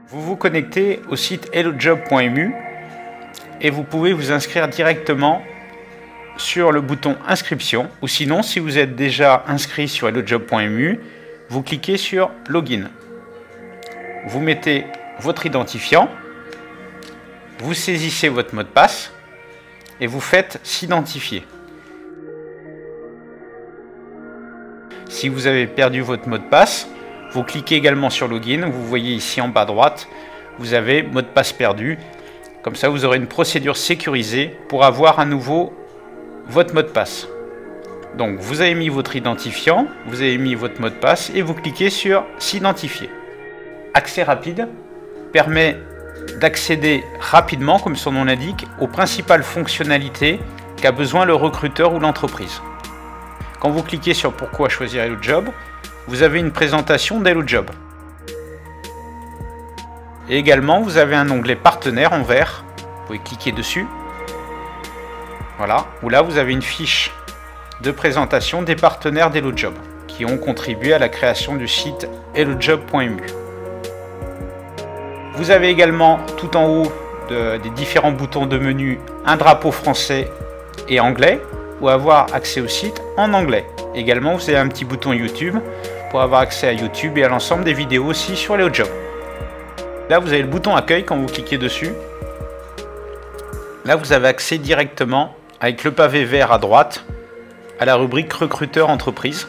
Vous vous connectez au site hellojob.mu et vous pouvez vous inscrire directement sur le bouton inscription, ou sinon si vous êtes déjà inscrit sur hellojob.mu, vous cliquez sur login. Vous mettez votre identifiant, vous saisissez votre mot de passe et vous faites s'identifier. Si vous avez perdu votre mot de passe, vous cliquez également sur login, vous voyez ici en bas à droite, vous avez mot de passe perdu. Comme ça, vous aurez une procédure sécurisée pour avoir à nouveau votre mot de passe. Donc, vous avez mis votre identifiant, vous avez mis votre mot de passe et vous cliquez sur s'identifier. Accès rapide permet d'accéder rapidement, comme son nom l'indique, aux principales fonctionnalités qu'a besoin le recruteur ou l'entreprise. Quand vous cliquez sur pourquoi choisir HelloJob, vous avez une présentation d'HelloJob. Et également, vous avez un onglet partenaire en vert. Vous pouvez cliquer dessus. Voilà, où là, vous avez une fiche de présentation des partenaires d'HelloJob qui ont contribué à la création du site hellojob.mu. Vous avez également tout en haut des différents boutons de menu un drapeau français et anglais ou avoir accès au site en anglais. Également, vous avez un petit bouton YouTube pour avoir accès à YouTube et à l'ensemble des vidéos aussi sur HelloJob. Là, vous avez le bouton accueil quand vous cliquez dessus. Là, vous avez accès directement avec le pavé vert à droite à la rubrique recruteur entreprise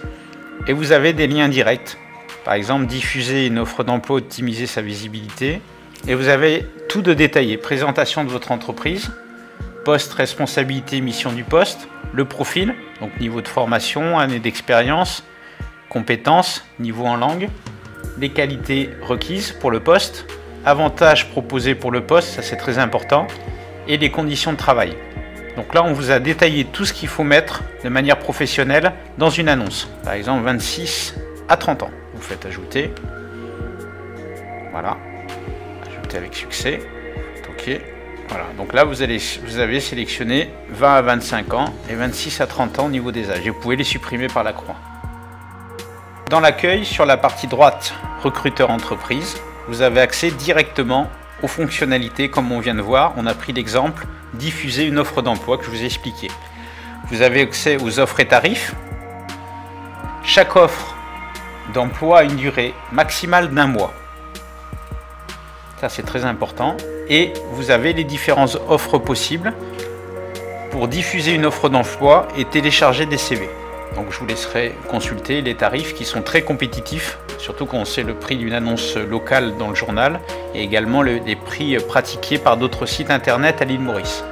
et vous avez des liens directs. Par exemple, diffuser une offre d'emploi, optimiser sa visibilité. Et vous avez tout de détaillé. Présentation de votre entreprise, poste, responsabilité, mission du poste, le profil, donc niveau de formation, année d'expérience, compétences, niveau en langue, les qualités requises pour le poste, avantages proposés pour le poste, ça c'est très important, et les conditions de travail. Donc là, on vous a détaillé tout ce qu'il faut mettre de manière professionnelle dans une annonce. Par exemple, 26 à 30 ans. Vous faites ajouter. Voilà. Ajouter avec succès. OK. Voilà. Donc là, vous avez sélectionné 20 à 25 ans et 26 à 30 ans au niveau des âges. Et vous pouvez les supprimer par la croix. Dans l'accueil, sur la partie droite, recruteur entreprise, vous avez accès directement aux fonctionnalités comme on vient de voir. On a pris l'exemple diffuser une offre d'emploi que je vous ai expliqué. Vous avez accès aux offres et tarifs. Chaque offre d'emploi a une durée maximale d'1 mois. Ça, c'est très important. Et vous avez les différentes offres possibles pour diffuser une offre d'emploi et télécharger des CV. Donc, je vous laisserai consulter les tarifs qui sont très compétitifs, surtout quand on sait le prix d'une annonce locale dans le journal et également les prix pratiqués par d'autres sites internet à l'île Maurice.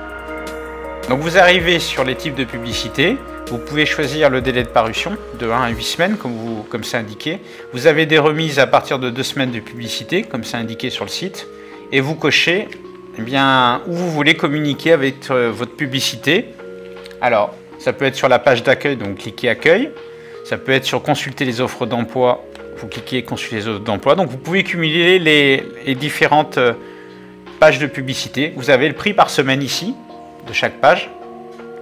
Donc, vous arrivez sur les types de publicité. Vous pouvez choisir le délai de parution de 1 à 8 semaines, comme c'est indiqué. Vous avez des remises à partir de 2 semaines de publicité, comme c'est indiqué sur le site. Et vous cochez où vous voulez communiquer avec votre publicité. Alors, ça peut être sur la page d'accueil, donc cliquez accueil. Ça peut être sur consulter les offres d'emploi, vous cliquez consulter les offres d'emploi. Donc, vous pouvez cumuler les différentes pages de publicité. Vous avez le prix par semaine ici, de chaque page.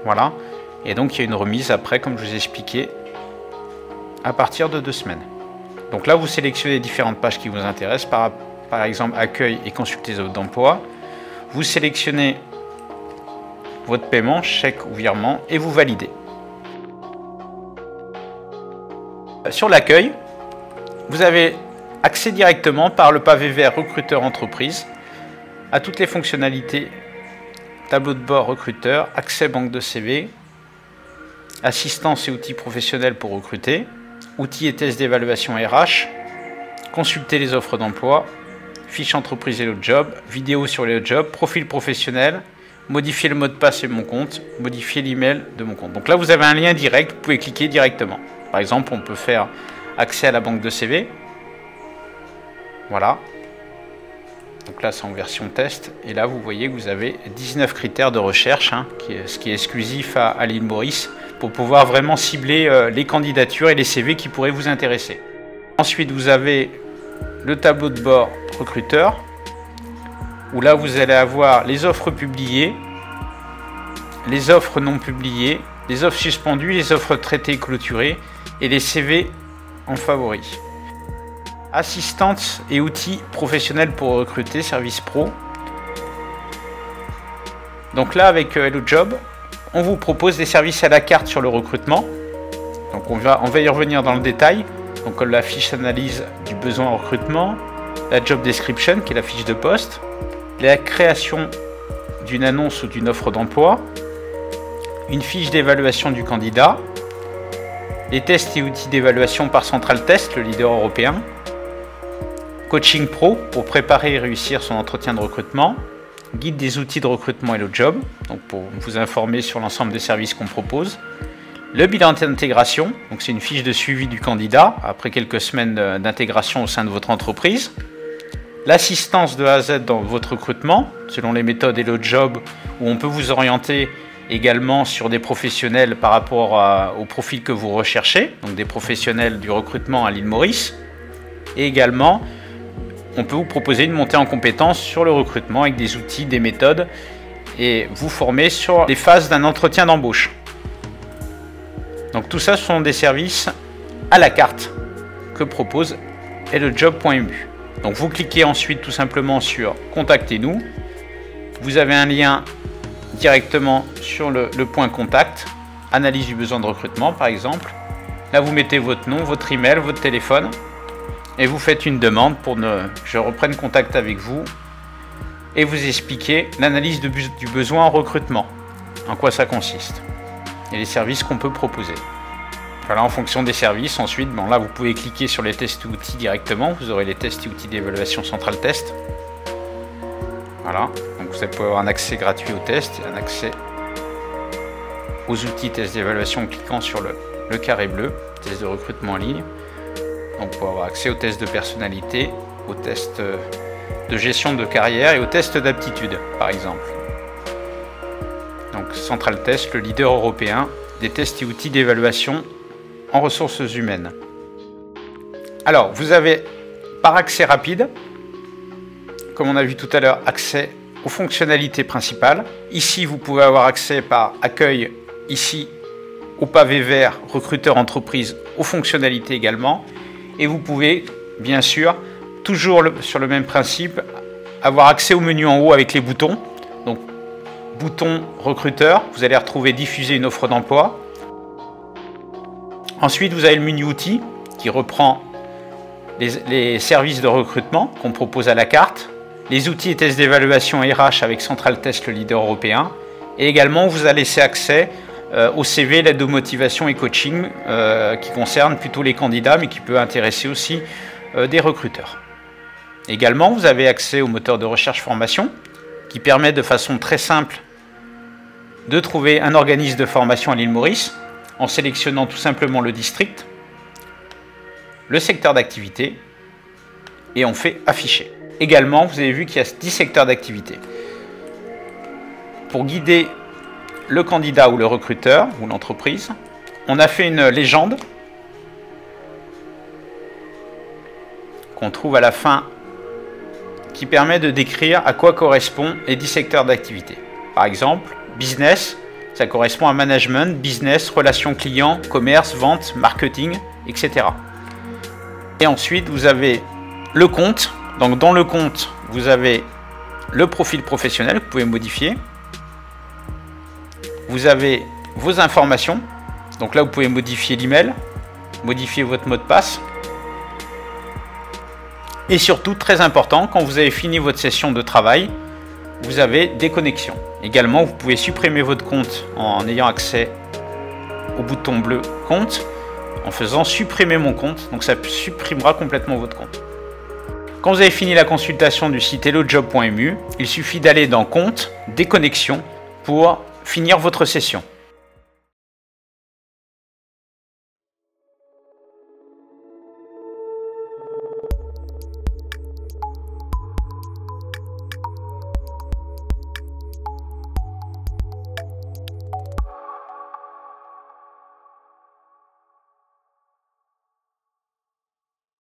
Voilà. Et donc, il y a une remise après, comme je vous ai expliqué, à partir de 2 semaines. Donc là, vous sélectionnez les différentes pages qui vous intéressent, par exemple, accueil et consulter les offres d'emploi. Vous sélectionnez votre paiement, chèque ou virement, et vous validez. Sur l'accueil, vous avez accès directement par le pavé vert recruteur entreprise à toutes les fonctionnalités, tableau de bord recruteur, accès banque de CV, assistance et outils professionnels pour recruter, outils et tests d'évaluation RH, consulter les offres d'emploi, fiche entreprise HelloJob, vidéo sur HelloJob, profil professionnel, modifier le mot de passe et mon compte, modifier l'email de mon compte. Donc là, vous avez un lien direct, vous pouvez cliquer directement. Par exemple, on peut faire accès à la banque de CV. Voilà. Donc là, c'est en version test. Et là, vous voyez que vous avez 19 critères de recherche, ce qui est exclusif à l'île Maurice, pour pouvoir vraiment cibler les candidatures et les CV qui pourraient vous intéresser. Ensuite, vous avez le tableau de bord recruteur, où là, vous allez avoir les offres publiées, les offres non publiées, les offres suspendues, les offres traitées et clôturées, et les CV en favoris. Assistante et outils professionnels pour recruter, service pro. Donc là, avec HelloJob, on vous propose des services à la carte sur le recrutement. Donc on va y revenir dans le détail. Donc la fiche d'analyse du besoin en recrutement, la job description qui est la fiche de poste, la création d'une annonce ou d'une offre d'emploi, une fiche d'évaluation du candidat, les tests et outils d'évaluation par Central Test, le leader européen, Coaching Pro pour préparer et réussir son entretien de recrutement, guide des outils de recrutement HelloJob, donc pour vous informer sur l'ensemble des services qu'on propose, le bilan d'intégration, donc c'est une fiche de suivi du candidat après quelques semaines d'intégration au sein de votre entreprise, l'assistance de A à Z dans votre recrutement, selon les méthodes HelloJob, où on peut vous orienter également sur des professionnels par rapport au profil que vous recherchez, donc des professionnels du recrutement à l'île Maurice, et également on peut vous proposer une montée en compétences sur le recrutement avec des outils, des méthodes et vous former sur les phases d'un entretien d'embauche. Donc tout ça, ce sont des services à la carte que propose hellojob.mu. Donc vous cliquez ensuite tout simplement sur Contactez-nous. Vous avez un lien directement sur le point Contact, analyse du besoin de recrutement par exemple. Là vous mettez votre nom, votre email, votre téléphone et vous faites une demande pour que je reprenne contact avec vous et vous expliquer l'analyse du besoin en recrutement, en quoi ça consiste et les services qu'on peut proposer. Voilà, en fonction des services, ensuite, bon, là vous pouvez cliquer sur les tests et outils directement, vous aurez les tests et outils d'évaluation Central Test. Voilà, donc vous allez avoir un accès gratuit aux tests et un accès aux outils tests d'évaluation en cliquant sur le carré bleu, test de recrutement en ligne. Donc pour avoir accès aux tests de personnalité, aux tests de gestion de carrière et aux tests d'aptitude par exemple. Donc Central Test, le leader européen des tests et outils d'évaluation en ressources humaines. Alors vous avez par accès rapide, comme on a vu tout à l'heure, accès aux fonctionnalités principales. Ici vous pouvez avoir accès par accueil, ici au pavé vert recruteur entreprise, aux fonctionnalités également. Et vous pouvez bien sûr, toujours sur le même principe, avoir accès au menu en haut avec les boutons. Donc bouton recruteur, vous allez retrouver diffuser une offre d'emploi. Ensuite, vous avez le menu outils qui reprend les services de recrutement qu'on propose à la carte, les outils et tests d'évaluation RH avec Central Test, le leader européen, et également on vous a laissé accès au CV, l'aide de motivation et coaching qui concerne plutôt les candidats mais qui peut intéresser aussi des recruteurs. Également, vous avez accès au moteur de recherche formation qui permet de façon très simple de trouver un organisme de formation à l'île Maurice en sélectionnant tout simplement le district, le secteur d'activité et on fait afficher. Également, vous avez vu qu'il y a 10 secteurs d'activité. Pour guider le candidat ou le recruteur ou l'entreprise, on a fait une légende qu'on trouve à la fin qui permet de décrire à quoi correspondent les 10 secteurs d'activité. Par exemple, business, ça correspond à management, business, relations clients, commerce, vente, marketing, etc. Et ensuite, vous avez le compte. Donc dans le compte, vous avez le profil professionnel que vous pouvez modifier. Vous avez vos informations. Donc là, vous pouvez modifier l'email, modifier votre mot de passe. Et surtout, très important, quand vous avez fini votre session de travail, vous avez des connexions. Également, vous pouvez supprimer votre compte en ayant accès au bouton bleu compte, en faisant supprimer mon compte. Donc ça supprimera complètement votre compte. Quand vous avez fini la consultation du site hellojob.mu, il suffit d'aller dans compte, déconnexion pour finir votre session.